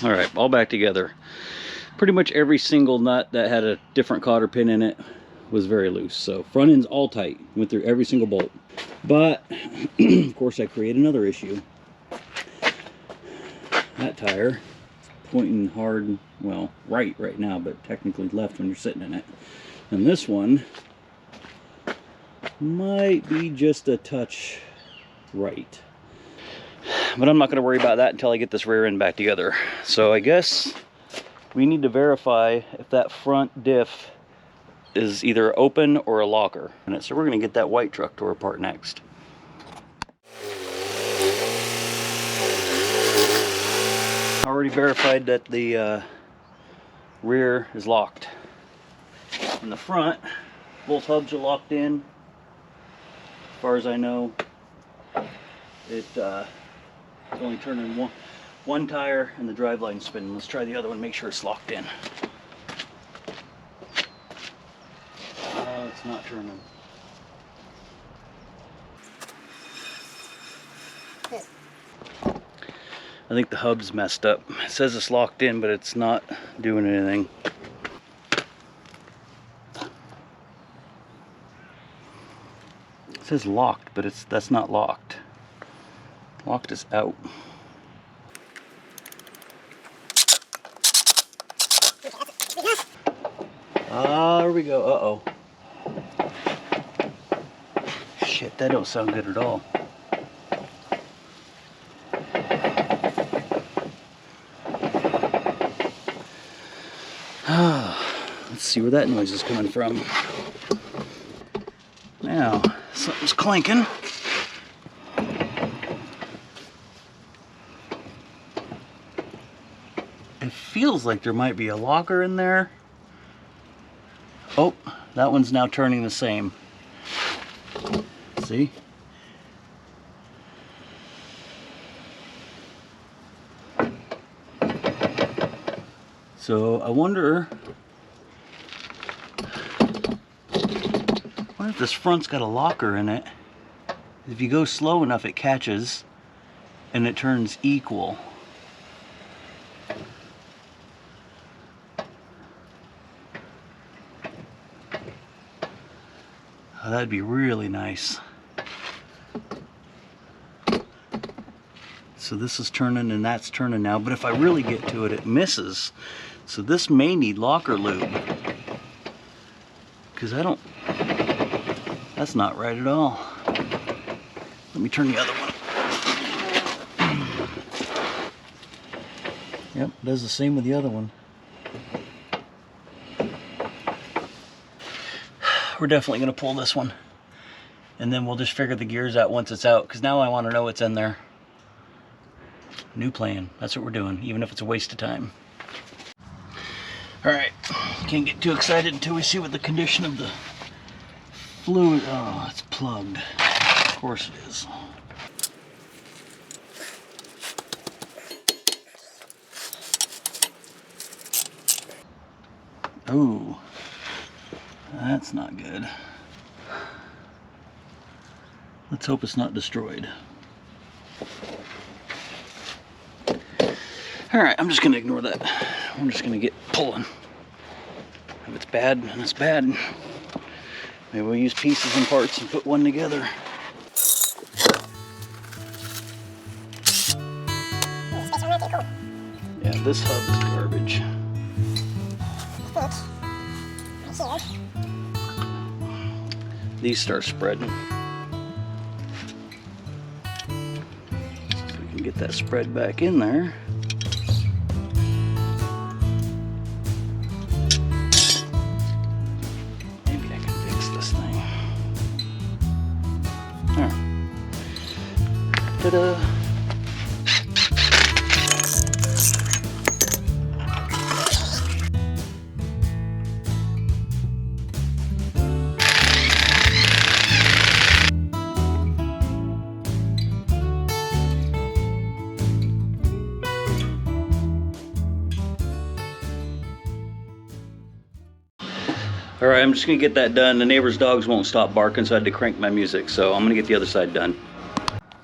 All right, all back together. Pretty much every single nut that had a different cotter pin in it was very loose. So front end's all tight, went through every single bolt. But of course I create another issue. That tire is pointing hard, well, right now, but technically left when you're sitting in it. And this one might be just a touch right. But I'm not going to worry about that until I get this rear end back together. So I guess we need to verify if that front diff is either open or a locker. And so we're going to get that white truck door apart next. Already verified that the rear is locked. In the front, both hubs are locked in. As far as I know, it's only turning one tire and the driveline spinning. Let's try the other one, make sure it's locked in. It's not turning. I think the hub's messed up. It says it's locked in, but it's not doing anything. It says locked, but that's not locked. Locked is out. There we go. Uh-oh. Shit, that don't sound good at all. Let's see where that noise is coming from. Now, something's clanking. It feels like there might be a locker in there. Oh, that one's now turning the same. See? So I wonder if this front's got a locker in it. If you go slow enough, it catches and it turns equal. Oh, that'd be really nice. So this is turning and that's turning now, but if I really get to it, it misses. So this may need locker lube. Because that's not right at all. Let me turn the other one. Yep, does the same with the other one. We're definitely going to pull this one. And then we'll just figure the gears out once it's out. Because now I want to know what's in there. New plan. That's what we're doing, even if it's a waste of time. Alright, can't get too excited until we see what the condition of the fluid. Oh, it's plugged. Of course it is. Oh, that's not good. Let's hope it's not destroyed. Alright, I'm just going to ignore that. I'm just going to get pulling. If it's bad, then it's bad. Maybe we'll use pieces and parts and put one together. Yeah, this hub is garbage. These start spreading. So we can get that spread back in there. Ta-da! Alright, I'm just going to get that done. The neighbor's dogs won't stop barking, so I had to crank my music. So I'm going to get the other side done.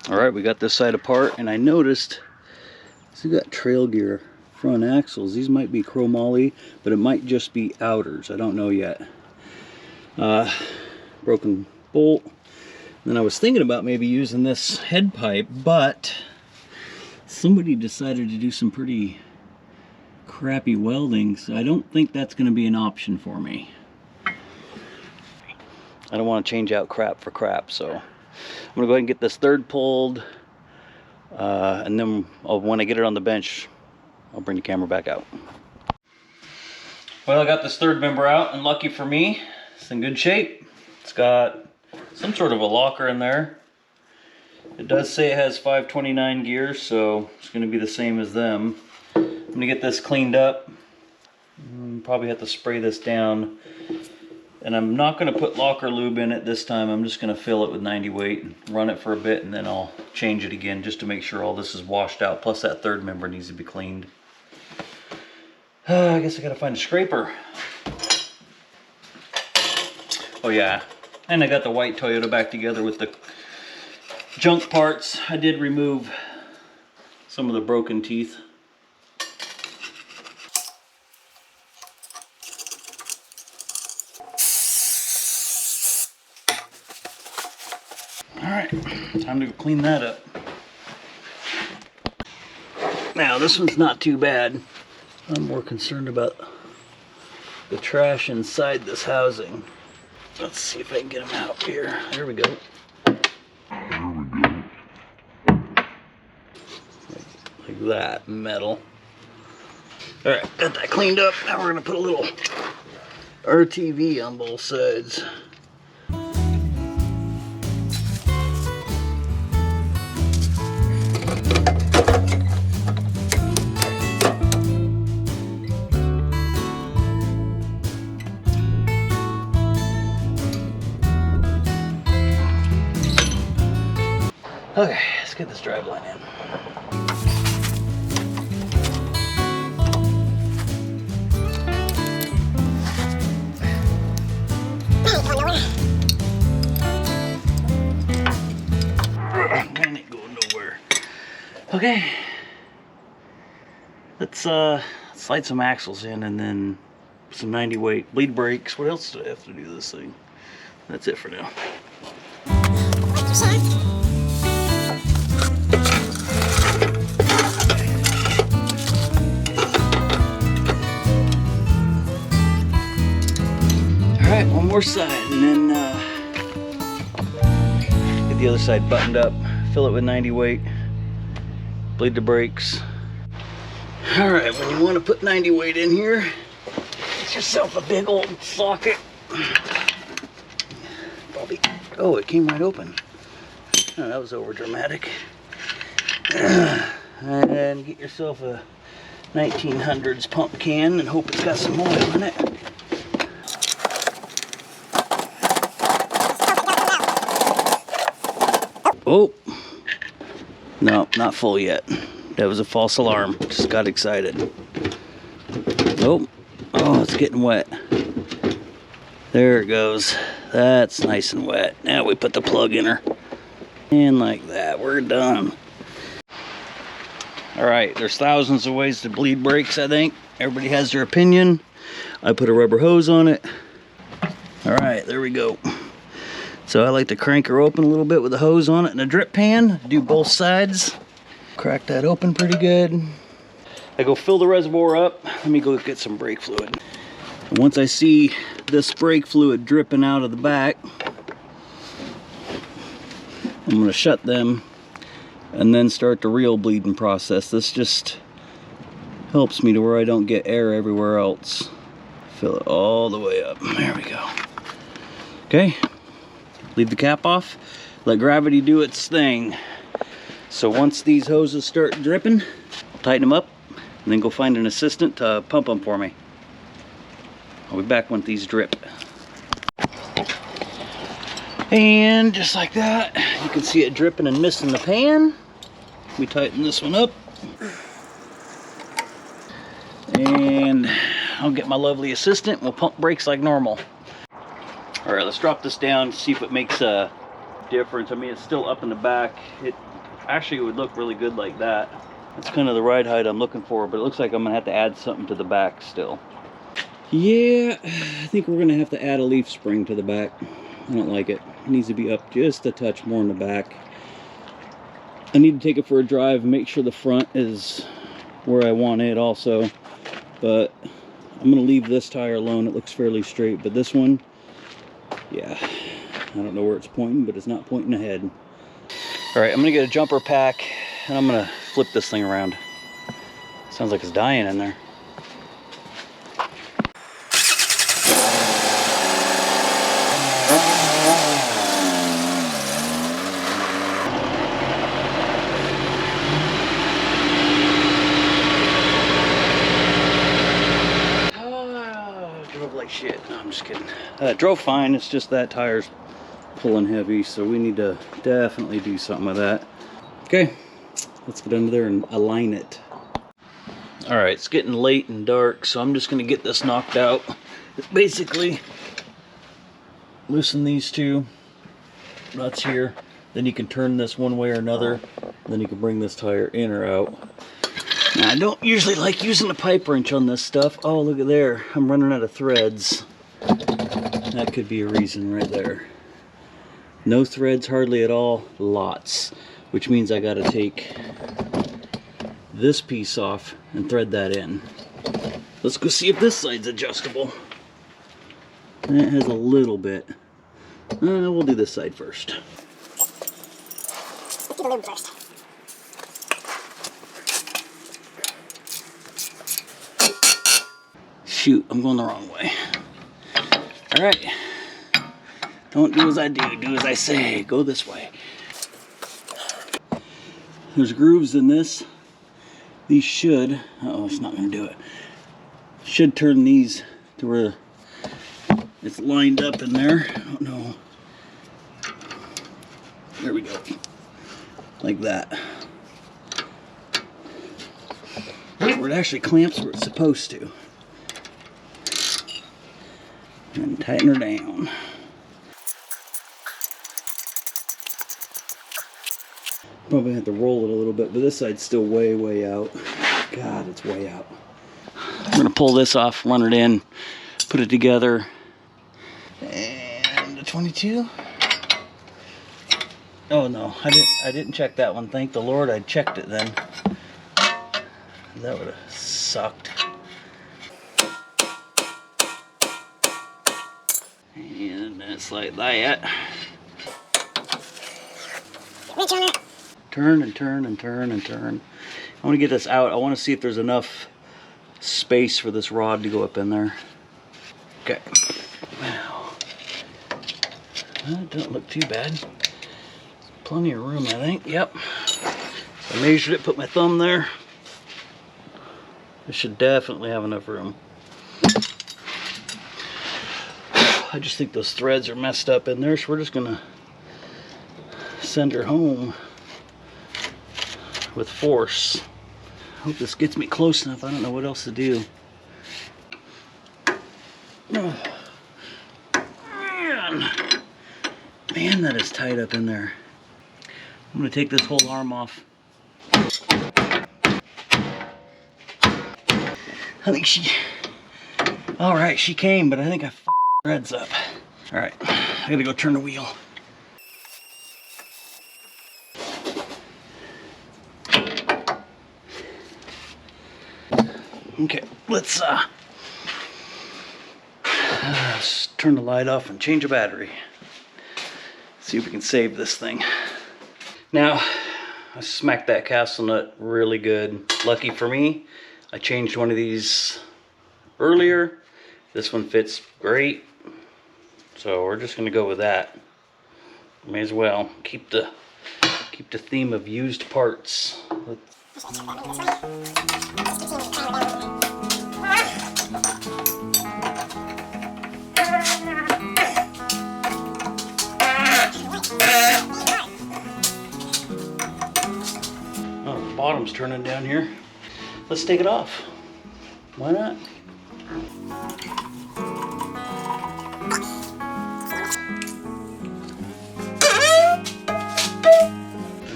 Alright, we got this side apart, and I noticed we got trail gear front axles. These might be chromoly, but it might just be outers. I don't know yet. Broken bolt. Then I was thinking about maybe using this head pipe, but somebody decided to do some pretty crappy welding, so I don't think that's going to be an option for me. I don't want to change out crap for crap, so I'm going to go ahead and get this third pulled, and then when I get it on the bench, I'll bring the camera back out. Well, I got this third member out, and lucky for me, it's in good shape. It's got some sort of a locker in there. It does say it has 529 gears, so it's going to be the same as them. I'm going to get this cleaned up. Probably have to spray this down. And I'm not going to put locker lube in it this time. I'm just going to fill it with 90 weight and run it for a bit, and then I'll change it again just to make sure all this is washed out. Plus that third member needs to be cleaned. I guess I got to find a scraper. Oh yeah, and I got the white Toyota back together with the junk parts. I did remove some of the broken teeth. Alright, time to go clean that up. Now this one's not too bad. I'm more concerned about the trash inside this housing. Let's see if I can get them out here. There we go. Like that, metal. Alright, got that cleaned up. Now we're going to put a little RTV on both sides. Okay, let's get this driveline in. Man, ain't going nowhere. Okay, let's slide some axles in and then some 90 weight bleed brakes. What else do I have to do to this thing? That's it for now. Alright, one more side, and then get the other side buttoned up, fill it with 90 weight, bleed the brakes. Alright, when you want to put 90 weight in here, get yourself a big old socket. Bobby. Oh, it came right open. Oh, that was over dramatic. And get yourself a 1900s pump can and hope it's got some oil in it. Oh, no, not full yet. That was a false alarm. Just got excited. Oh, it's getting wet. There it goes. That's nice and wet. Now we put the plug in her. And like that, we're done. All right, there's thousands of ways to bleed brakes, I think. Everybody has their opinion. I put a rubber hose on it. All right, there we go. So I like to crank her open a little bit with a hose on it and a drip pan. Do both sides. Crack that open pretty good. I go fill the reservoir up. Let me go get some brake fluid. And once I see this brake fluid dripping out of the back, I'm going to shut them and then start the real bleeding process. This just helps me to where I don't get air everywhere else. Fill it all the way up. There we go. Okay. Leave the cap off, let gravity do its thing. So once these hoses start dripping, I'll tighten them up and then go find an assistant to pump them for me. I'll be back when these drip. And just like that, you can see it dripping and missing the pan. We tighten this one up. And I'll get my lovely assistant and we'll pump brakes like normal. All right, let's drop this down, see if it makes a difference. I mean, it's still up in the back. It actually would look really good like that. That's kind of the ride height I'm looking for, but it looks like I'm gonna have to add something to the back still. Yeah, I think we're gonna have to add a leaf spring to the back. I don't like it. It needs to be up just a touch more in the back. I need to take it for a drive and make sure the front is where I want it also. But I'm gonna leave this tire alone. It looks fairly straight, but this one, yeah, I don't know where it's pointing, but it's not pointing ahead. All right, I'm gonna get a jumper pack and I'm gonna flip this thing around. Sounds like it's dying in there. Drove like shit. No, I'm just kidding. Drove fine. It's just that tire's pulling heavy, so we need to definitely do something with that. Okay, let's get under there and align it. All right, it's getting late and dark, so I'm just gonna get this knocked out. Basically, loosen these two nuts here. Then you can turn this one way or another. Then you can bring this tire in or out. Now, I don't usually like using a pipe wrench on this stuff. Oh, look at there. I'm running out of threads. That could be a reason right there. No threads hardly at all. Lots. Which means I gotta take this piece off and thread that in. Let's go see if this side's adjustable. It has a little bit. We'll do this side first. Get the lube first. Shoot, I'm going the wrong way. All right. Don't do as I do, do as I say. Go this way. There's grooves in this. These should, uh-oh, it's not gonna do it. Should turn these to where it's lined up in there. I don't know. There we go. Like that. Where it actually clamps where it's supposed to. And tighten her down. Probably have to roll it a little bit, but this side's still way out. God, it's way out. I'm gonna pull this off, run it in, put it together. And a 22. Oh no, I didn't check that one. Thank the Lord I checked it then. That would have sucked. And it's like that. Turn and turn and turn and turn. I want to get this out. I want to see if there's enough space for this rod to go up in there. Okay. Wow. That doesn't look too bad. Plenty of room, I think. Yep. I measured it, put my thumb there. This should definitely have enough room. I just think those threads are messed up in there, so we're just gonna send her home with force. Hope this gets me close enough. I don't know what else to do. Oh, man, that is tight up in there. I'm gonna take this whole arm off. I think she, all right, she came, but I think I f***ed threads up. All right, I gotta go turn the wheel. Okay, let's turn the light off and change a battery. See if we can save this thing. Now, I smacked that castle nut really good. Lucky for me, I changed one of these earlier. This one fits great. So we're just gonna go with that. May as well keep the theme of used parts. Oh, the bottom's turning down here. Let's take it off. Why not?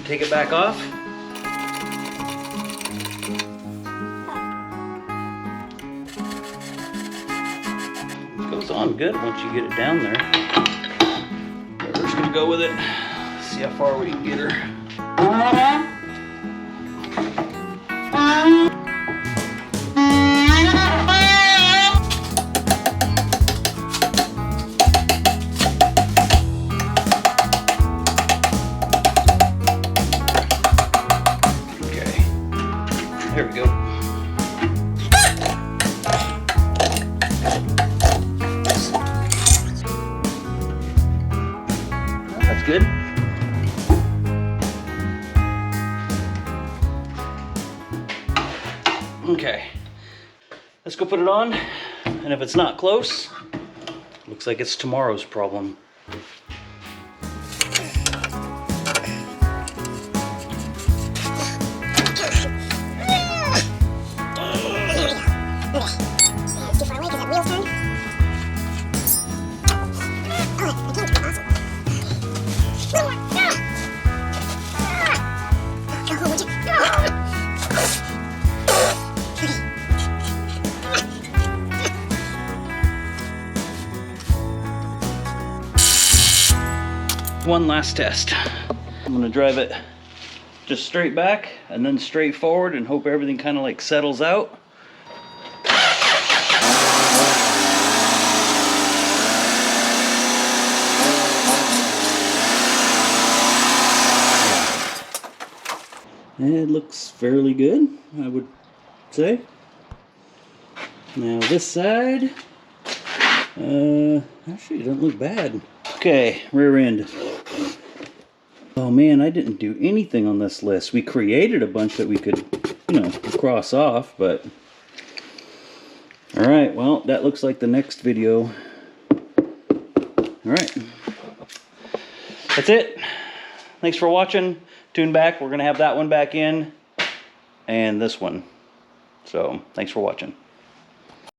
Take it back off. goes on good once you get it down there. We're just gonna go with it. See how far we can get her. Okay, there we go. That's good. Okay, let's go put it on, and if it's not close, looks like it's tomorrow's problem. One last test. I'm gonna drive it just straight back and then straight forward and hope everything kind of like settles out. It looks fairly good, I would say. Now this side, actually it doesn't look bad. Okay, rear end. Oh man, I didn't do anything on this list. We created a bunch that we could, you know, cross off, but... Alright, well, that looks like the next video. Alright. That's it. Thanks for watching. Tune back. We're going to have that one back in. And this one. So, thanks for watching.